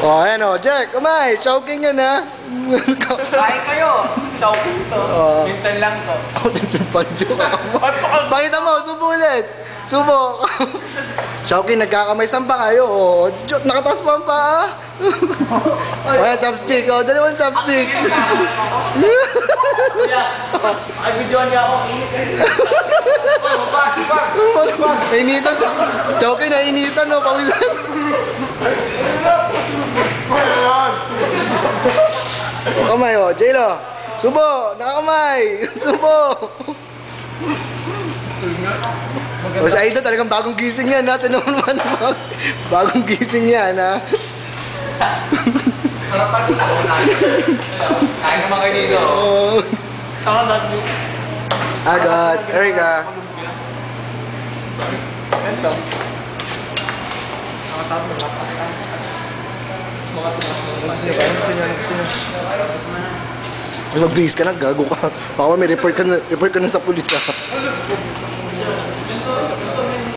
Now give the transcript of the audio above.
Oh, ayan o. Jack, kamay. Choking yan ha. Kain kayo. Choking to. Minsan lang to. Pakita mo, subo ulit. Subo. Choking, nagkakamay. Saan pa kayo? Oh, nakataas pa ang paa. O yan, chopstick. O, dalawang chopstick. Ay, video niya ako. Init kayo. Nainitan sa... Choking, nainitan o. Pawisan. Kamay o, J-Lo. Subo, nakakamay. Subo. O sa ito talagang bagong gising yan ha. Tinan mo naman. Bagong gising yan ha. Sarap pa sa ulan. Kain naman kayo dito. Saka dati. Agad. Erika. Ganito. Nakatapos ng lapas. Mga tumas ng lapas. Gusto niya. Mag-base ka na, gago ka. Baka may report ka na sa pulis ha.